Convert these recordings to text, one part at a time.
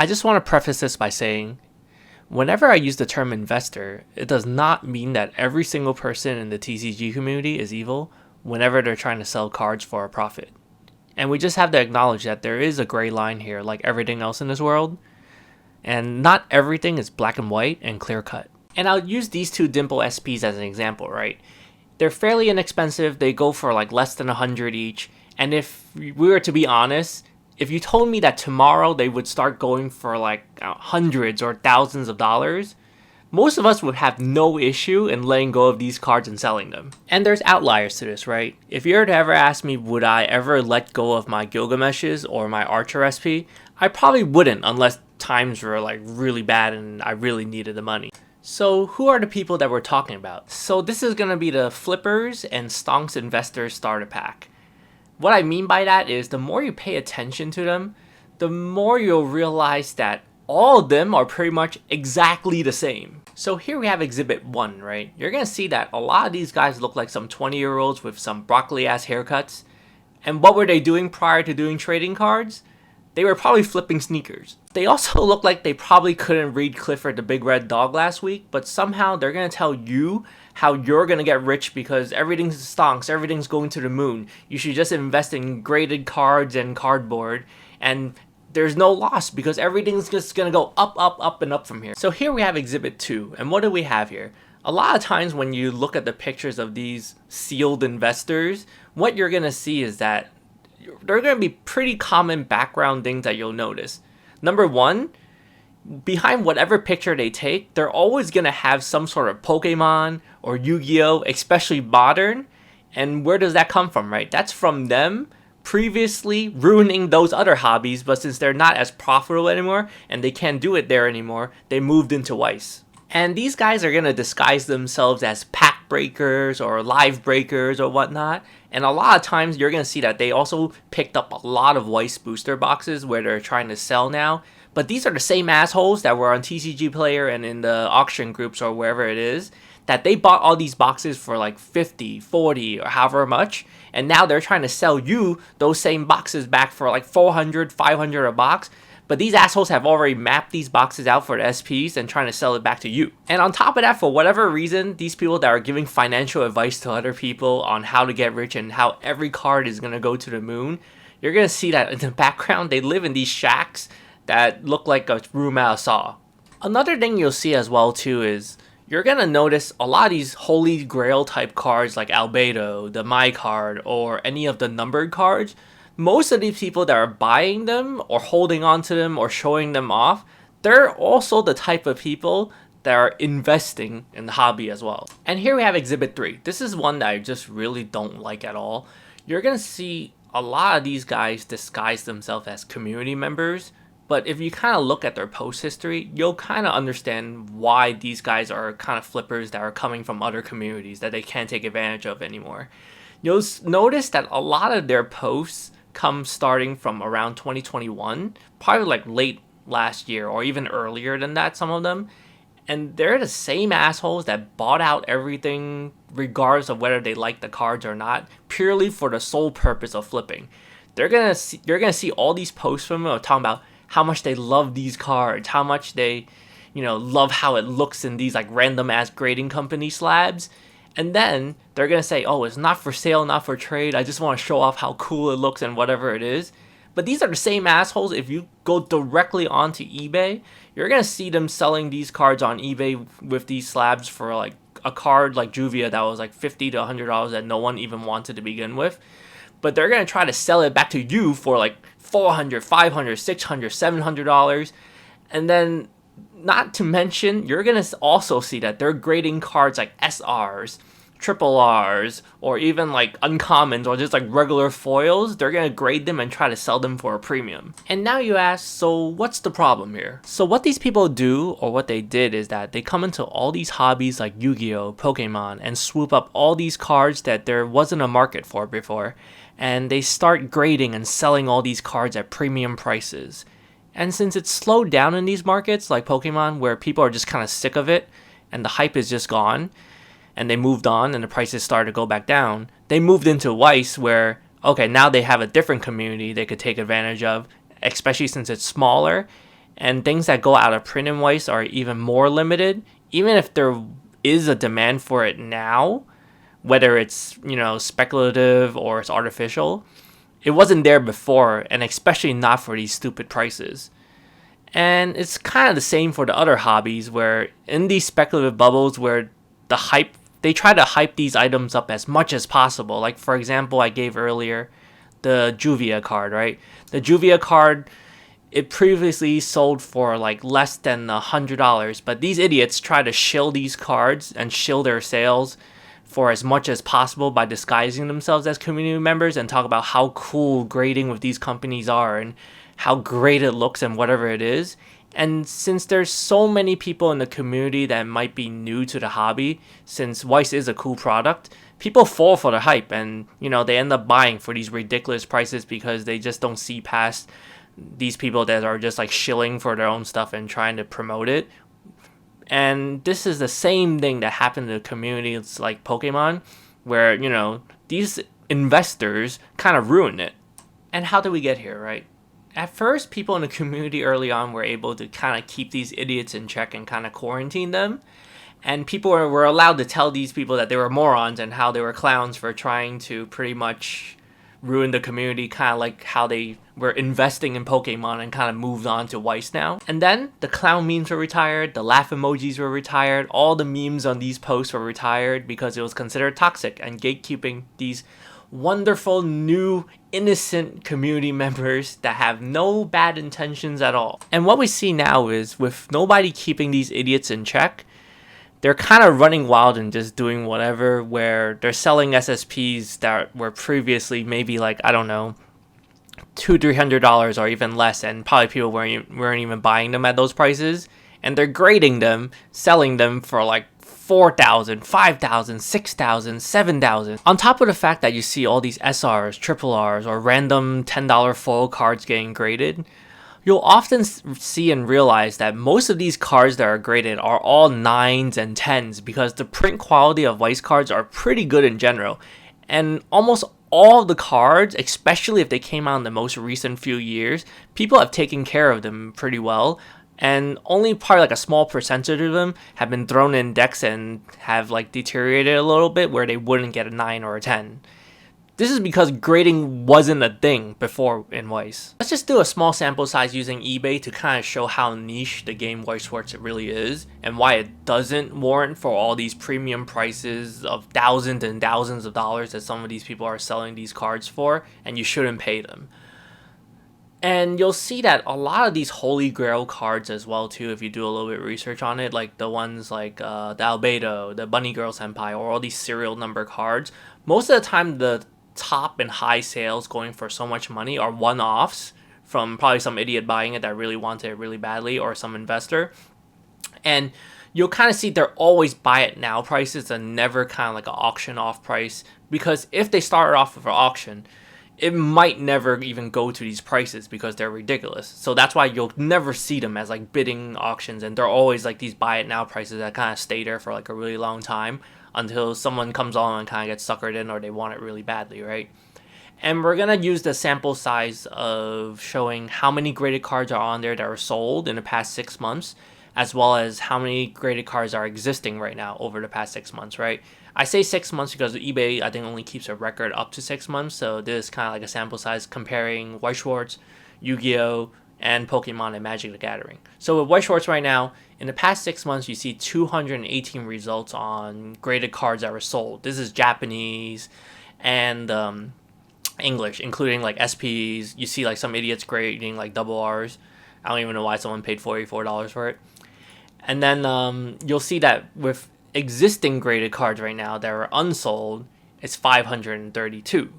I just want to preface this by saying, whenever I use the term investor, it does not mean that every single person in the TCG community is evil whenever they're trying to sell cards for a profit. And we just have to acknowledge that there is a gray line here, like everything else in this world, and not everything is black and white and clear cut. And I'll use these two Dimple SPs as an example, right? They're fairly inexpensive, they go for like less than 100 each, and if we were to be honest, if you told me that tomorrow they would start going for like hundreds or thousands of dollars, most of us would have no issue in letting go of these cards and selling them. And there's outliers to this, right? If you were to ever ask me, would I ever let go of my Gilgameshes or my Archer SP, I probably wouldn't unless times were like really bad and I really needed the money. So who are the people that we're talking about? So this is going to be the Flippers and Stonks Investors Starter Pack. What I mean by that is the more you pay attention to them, the more you'll realize that all of them are pretty much exactly the same. So here we have Exhibit 1, right? You're going to see that a lot of these guys look like some 20-year-olds with some broccoli-ass haircuts. And what were they doing prior to doing trading cards? They were probably flipping sneakers. They also look like they probably couldn't read Clifford the Big Red Dog last week, but somehow they're going to tell you how you're going to get rich because everything's stonks, everything's going to the moon. You should just invest in graded cards and cardboard, and there's no loss because everything's just going to go up, up, up, and up from here. So here we have Exhibit 2, and what do we have here? A lot of times when you look at the pictures of these sealed investors, what you're going to see is that there are going to be pretty common background things that you'll notice. Number one, behind whatever picture they take, they're always going to have some sort of Pokemon or Yu-Gi-Oh, especially modern. And where does that come from, right? That's from them previously ruining those other hobbies, but since they're not as profitable anymore and they can't do it there anymore, they moved into WEISS. And these guys are going to disguise themselves as pack breakers or live breakers or whatnot. And a lot of times you're going to see that they also picked up a lot of WEISS booster boxes where they're trying to sell now. But these are the same assholes that were on TCG Player and in the auction groups or wherever it is, that they bought all these boxes for like 50, 40 or however much. And now they're trying to sell you those same boxes back for like 400, 500 a box. But these assholes have already mapped these boxes out for the SPs and trying to sell it back to you. And on top of that, for whatever reason, these people that are giving financial advice to other people on how to get rich and how every card is going to go to the moon, you're going to see that in the background, they live in these shacks that look like a room out of Saw. Another thing you'll see as well too is you're going to notice a lot of these holy grail type cards like Albedo, the My Card, or any of the numbered cards. Most of these people that are buying them or holding on to them or showing them off, they're also the type of people that are investing in the hobby as well. And here we have Exhibit 3. This is one that I just really don't like at all. You're going to see a lot of these guys disguise themselves as community members, but if you kind of look at their post history, you'll kind of understand why these guys are kind of flippers that are coming from other communities that they can't take advantage of anymore. You'll notice that a lot of their posts come starting from around 2021, probably like late last year or even earlier than that, some of them. And they're the same assholes that bought out everything regardless of whether they like the cards or not, purely for the sole purpose of flipping. You're gonna see all these posts from them talking about how much they love these cards, how much they, love how it looks in these like random ass grading company slabs. And then they're going to say, oh, it's not for sale, not for trade. I just want to show off how cool it looks and whatever it is. But these are the same assholes. If you go directly onto eBay, you're going to see them selling these cards on eBay with these slabs for like a card like Juvia that was like $50 to $100 that no one even wanted to begin with. But they're going to try to sell it back to you for like $400, $500, $600, $700. And then, not to mention, you're going to also see that they're grading cards like SRs, triple Rs, or even like uncommons or just like regular foils. They're going to grade them and try to sell them for a premium. And now you ask, so what's the problem here? So what these people do, or what they did, is that they come into all these hobbies like Yu-Gi-Oh, Pokemon, and swoop up all these cards that there wasn't a market for before. And they start grading and selling all these cards at premium prices. And since it's slowed down in these markets like Pokemon, where people are just kind of sick of it and the hype is just gone and they moved on and the prices started to go back down, they moved into WEISS where, okay, now they have a different community they could take advantage of, especially since it's smaller. And things that go out of print in WEISS are even more limited. Even if there is a demand for it now, whether it's, speculative or it's artificial, it wasn't there before, and especially not for these stupid prices. And it's kind of the same for the other hobbies, where in these speculative bubbles where they try to hype these items up as much as possible. Like, for example, I gave earlier the Juvia card, right? The Juvia card, it previously sold for like less than $100, but these idiots try to shill these cards and shill their sales for as much as possible by disguising themselves as community members and talk about how cool grading with these companies are and how great it looks and whatever it is. And since there's so many people in the community that might be new to the hobby, since WEISS is a cool product, people fall for the hype and, they end up buying for these ridiculous prices because they just don't see past these people that are just like shilling for their own stuff and trying to promote it. And this is the same thing that happened to communities like Pokemon, where, these investors kind of ruin it. And how did we get here, right? At first, people in the community early on were able to kind of keep these idiots in check and kind of quarantine them. And people were allowed to tell these people that they were morons and how they were clowns for trying to pretty much ruin the community, kind of like how they were investing in Pokemon and kind of moved on to WEISS now. And then the clown memes were retired, the laugh emojis were retired, all the memes on these posts were retired because it was considered toxic and gatekeeping these wonderful new innocent community members that have no bad intentions at all. And what we see now is, with nobody keeping these idiots in check, they're kind of running wild and just doing whatever, where they're selling SSPs that were previously maybe like, I don't know, $200-$300 or even less, and probably people weren't even buying them at those prices, and they're grading them, selling them for like $4,000, $5,000, $6,000, $7,000. On top of the fact that you see all these SRs, triple Rs, or random $10 foil cards getting graded, you'll often see and realize that most of these cards that are graded are all 9s and 10s because the print quality of WEISS cards are pretty good in general. And almost all of the cards, especially if they came out in the most recent few years, people have taken care of them pretty well. And only probably like a small percentage of them have been thrown in decks and have like deteriorated a little bit where they wouldn't get a 9 or a 10. This is because grading wasn't a thing before in WEISS. Let's just do a small sample size using eBay to kind of show how niche the game WEISS SCHWARZ really is and why it doesn't warrant for all these premium prices of thousands and thousands of dollars that some of these people are selling these cards for, and you shouldn't pay them. And you'll see that a lot of these holy grail cards as well too, if you do a little bit of research on it, like the ones like the Albedo, the Bunny Girl Senpai, or all these serial number cards, most of the time the top and high sales going for so much money are one-offs from probably some idiot buying it that really wanted it really badly, or some investor. And you'll kind of see they're always buy it now prices and never kind of like an auction off price, because if they started off with an auction, it might never even go to these prices because they're ridiculous. So that's why you'll never see them as like bidding auctions, and they're always like these buy it now prices that kind of stay there for like a really long time until someone comes on and kind of gets suckered in, or they want it really badly, right? And we're going to use the sample size of showing how many graded cards are on there that are sold in the past 6 months, as well as how many graded cards are existing right now over the past 6 months, right? I say 6 months because eBay, I think, only keeps a record up to 6 months, so this is kind of like a sample size comparing WEISS SCHWARZ, Yu-Gi-Oh!, and Pokemon and Magic the Gathering. So with WEISS SCHWARZ right now, in the past 6 months, you see 218 results on graded cards that were sold. This is Japanese and English, including like SPs. You see like some idiots grading like double Rs. I don't even know why someone paid $44 for it. And then you'll see that with existing graded cards right now that are unsold, it's 532.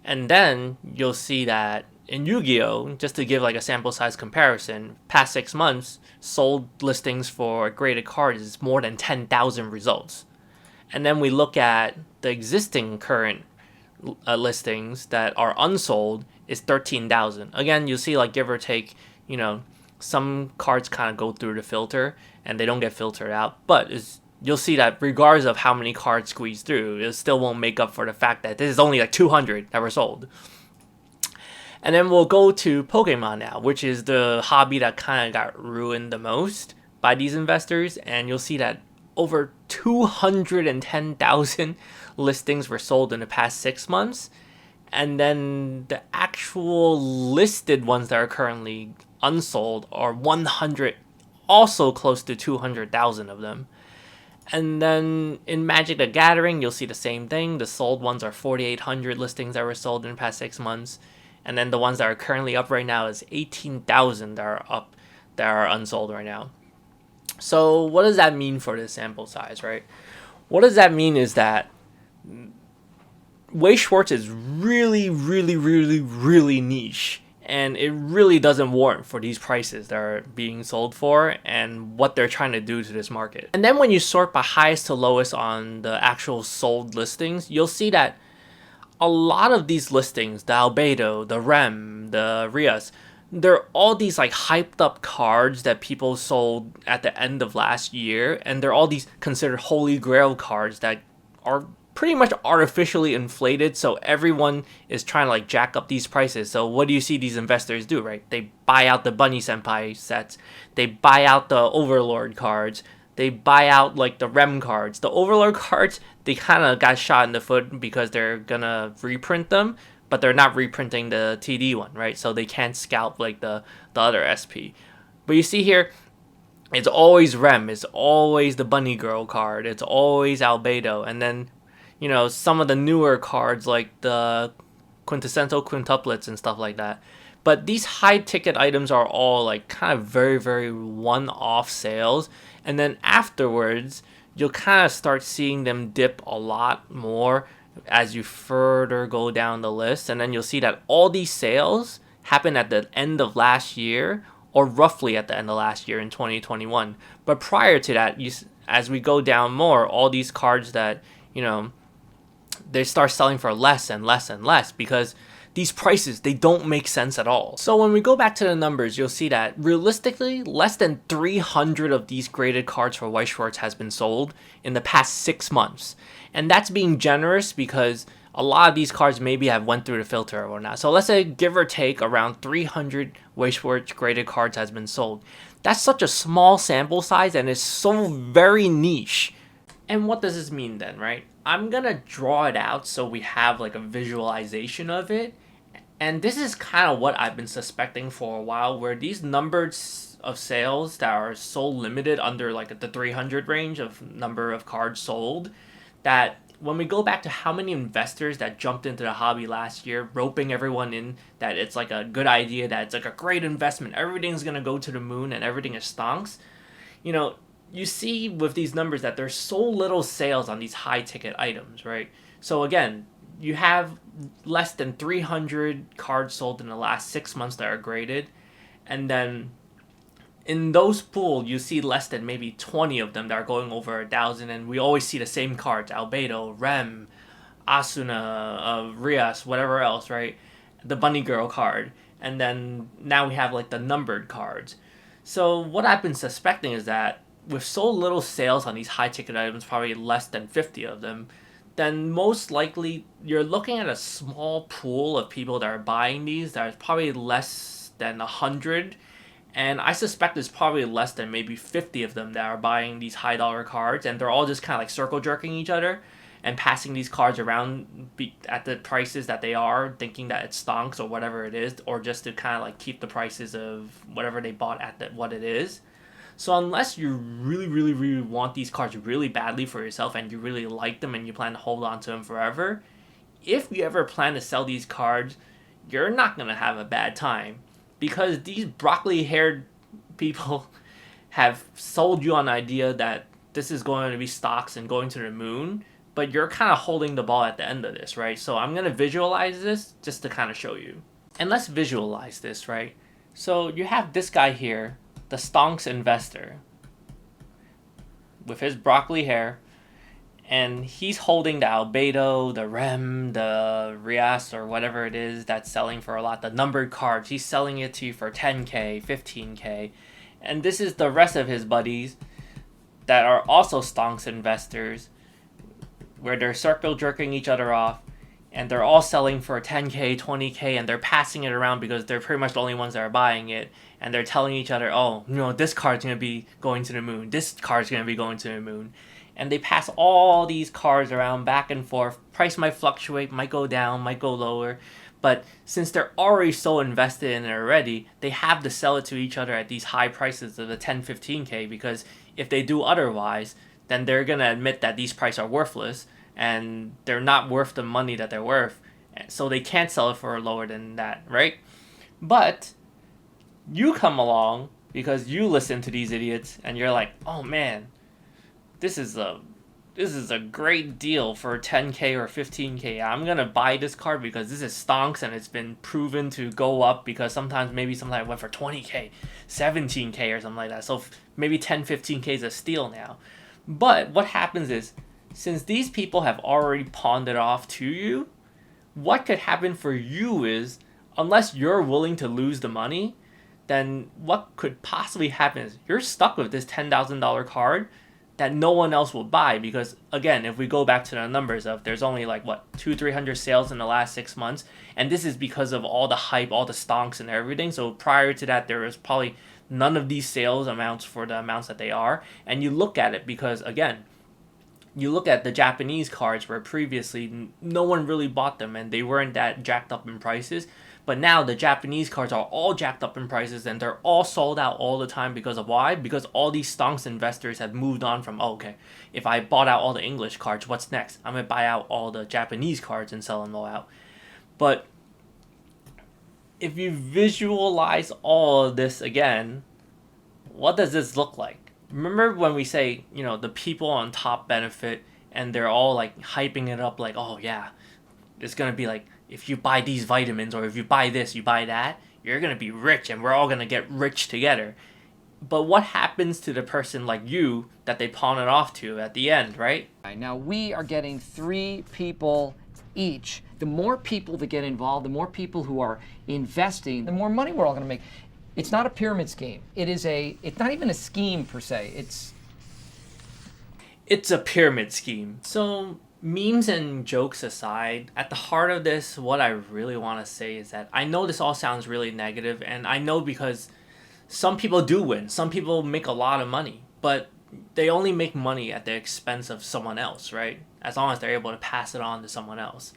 And then you'll see that in Yu-Gi-Oh!, just to give like a sample size comparison, past 6 months, sold listings for graded cards is more than 10,000 results. And then we look at the existing current listings that are unsold is 13,000. Again, you'll see like give or take, some cards kind of go through the filter and they don't get filtered out, but you'll see that regardless of how many cards squeeze through, it still won't make up for the fact that this is only like 200 that were sold. And then we'll go to Pokemon now, which is the hobby that kind of got ruined the most by these investors. And you'll see that over 210,000 listings were sold in the past 6 months. And then the actual listed ones that are currently unsold are 100, also close to 200,000 of them. And then in Magic the Gathering, you'll see the same thing. The sold ones are 4,800 listings that were sold in the past 6 months. And then the ones that are currently up right now is 18,000 that are up, that are unsold right now. So what does that mean for the sample size, right? What does that mean is that WEISS SCHWARZ is really, really, really, really niche. And it really doesn't warrant for these prices that are being sold for and what they're trying to do to this market. And then when you sort by highest to lowest on the actual sold listings, you'll see that a lot of these listings, the Albedo, the Rem, the Rias, they're all these like hyped up cards that people sold at the end of last year. And they're all these considered holy grail cards that are pretty much artificially inflated, so everyone is trying to like jack up these prices. So what do you see these investors do, right? They buy out the Bunny Senpai sets, they buy out the Overlord cards, they buy out like the Rem cards. The Overlord cards, they kind of got shot in the foot because they're gonna reprint them, but they're not reprinting the TD one, right? So they can't scalp like the other SP. But you see here, it's always Rem, it's always the Bunny Girl card, it's always Albedo, and then some of the newer cards like the quintessential quintuplets and stuff like that. But these high ticket items are all like kind of very, very one-off sales. And then afterwards, you'll kind of start seeing them dip a lot more as you further go down the list. And then you'll see that all these sales happen at the end of last year, or roughly at the end of last year in 2021. But prior to that, as we go down more, all these cards that, they start selling for less and less and less because these prices, they don't make sense at all. So when we go back to the numbers, you'll see that realistically, less than 300 of these graded cards for WEISS SCHWARZ has been sold in the past 6 months. And that's being generous because a lot of these cards maybe have went through the filter or whatnot. So let's say give or take around 300 WEISS SCHWARZ graded cards has been sold. That's such a small sample size and it's so very niche. And what does this mean then, right? I'm gonna draw it out so we have like a visualization of it. And this is kind of what I've been suspecting for a while, where these numbers of sales that are so limited under like the 300 range of number of cards sold, that when we go back to how many investors that jumped into the hobby last year, roping everyone in that it's like a good idea, that it's like a great investment, everything's gonna go to the moon and everything is stonks, you see with these numbers that there's so little sales on these high ticket items, right? So again, you have less than 300 cards sold in the last 6 months that are graded. And then in those pool, you see less than maybe 20 of them that are going over 1,000. And we always see the same cards, Albedo, Rem, Asuna, Rias, whatever else, right? The Bunny Girl card. And then now we have like the numbered cards. So what I've been suspecting is that with so little sales on these high ticket items, probably less than 50 of them, then most likely you're looking at a small pool of people that are buying these that are probably less than 100. And I suspect there's probably less than maybe 50 of them that are buying these high dollar cards, and they're all just kind of like circle jerking each other and passing these cards around at the prices that they are, thinking that it's stonks or whatever it is, or just to kind of like keep the prices of whatever they bought at what it is. So unless you really, really, really want these cards really badly for yourself and you really like them and you plan to hold on to them forever, if you ever plan to sell these cards, you're not going to have a bad time, because these broccoli-haired people have sold you on the idea that this is going to be stocks and going to the moon, but you're kind of holding the ball at the end of this, right? So I'm going to visualize this just to kind of show you. And let's visualize this, right? So you have this guy here, the stonks investor, with his broccoli hair, and he's holding the Albedo, the Rem, the Rias, or whatever it is that's selling for a lot, the numbered cards. He's selling it to you for 10k, 15k. And this is the rest of his buddies that are also stonks investors, where they're circle jerking each other off. and they're all selling for 10k, 20k, and they're passing it around because they're pretty much the only ones that are buying it, and they're telling each other, oh, you know, this card's going to be going to the moon, this card's going to be going to the moon, and they pass all these cards around back and forth. Price might fluctuate, might go down, might go lower, but since they're already so invested in it already, they have to sell it to each other at these high prices of the 10, 15k, because if they do otherwise, then they're going to admit that these prices are worthless, and they're not worth the money that they're worth, so they can't sell it for lower than that, right? But you come along because you listen to these idiots and you're like, oh man, this is a great deal for 10k or 15k. I'm gonna buy this card because this is stonks and it's been proven to go up, because sometimes it went for 20k, 17k or something like that, so maybe 10, 15k is a steal now. But what happens is, since these people have already pawned it off to you, what could happen for you is, unless you're willing to lose the money, then what could possibly happen is you're stuck with this $10,000 card that no one else will buy. Because again, if we go back to the numbers of, there's only like what, 200-300 sales in the last 6 months, and this is because of all the hype, all the stonks and everything. So prior to that, there was probably none of these sales amounts for the amounts that they are. And you look at it, because again, you look at the Japanese cards where previously no one really bought them and they weren't that jacked up in prices, but now the Japanese cards are all jacked up in prices and they're all sold out all the time. Because of why? Because all these stonks investors have moved on from, oh, okay, if I bought out all the English cards, what's next? I'm going to buy out all the Japanese cards and sell them all out. But if you visualize all of this again, what does this look like? Remember when we say, you know, the people on top benefit, and they're all like hyping it up like, oh yeah, it's gonna be like, if you buy these vitamins, or if you buy this, you buy that, you're gonna be rich and we're all gonna get rich together. But what happens to the person like you that they pawn it off to at the end, right? Now we are getting 3 people each. The more people that get involved, the more people who are investing, the more money we're all gonna make. It's not a pyramid scheme. It's not even a scheme per se. It's a pyramid scheme. So memes and jokes aside, at the heart of this, what I really want to say is that I know this all sounds really negative, and I know because some people do win. Some people make a lot of money, but they only make money at the expense of someone else, right? As long as they're able to pass it on to someone else.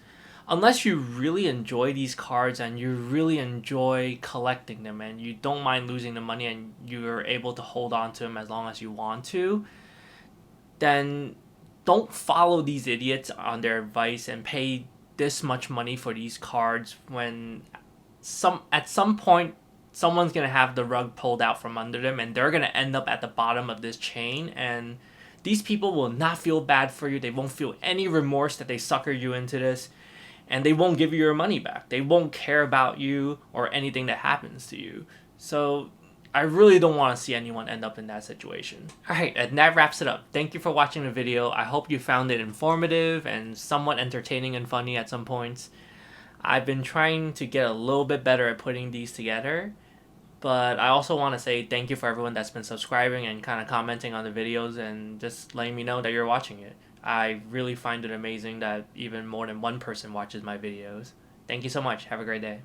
Unless you really enjoy these cards and you really enjoy collecting them and you don't mind losing the money and you're able to hold on to them as long as you want to, then don't follow these idiots on their advice and pay this much money for these cards when at some point someone's going to have the rug pulled out from under them and they're going to end up at the bottom of this chain, and these people will not feel bad for you. They won't feel any remorse that they sucker you into this. And they won't give you your money back. They won't care about you or anything that happens to you. So I really don't want to see anyone end up in that situation. Alright, and that wraps it up. Thank you for watching the video. I hope you found it informative and somewhat entertaining and funny at some points. I've been trying to get a little bit better at putting these together. But I also want to say thank you for everyone that's been subscribing and kind of commenting on the videos and just letting me know that you're watching it. I really find it amazing that even more than one person watches my videos. Thank you so much. Have a great day.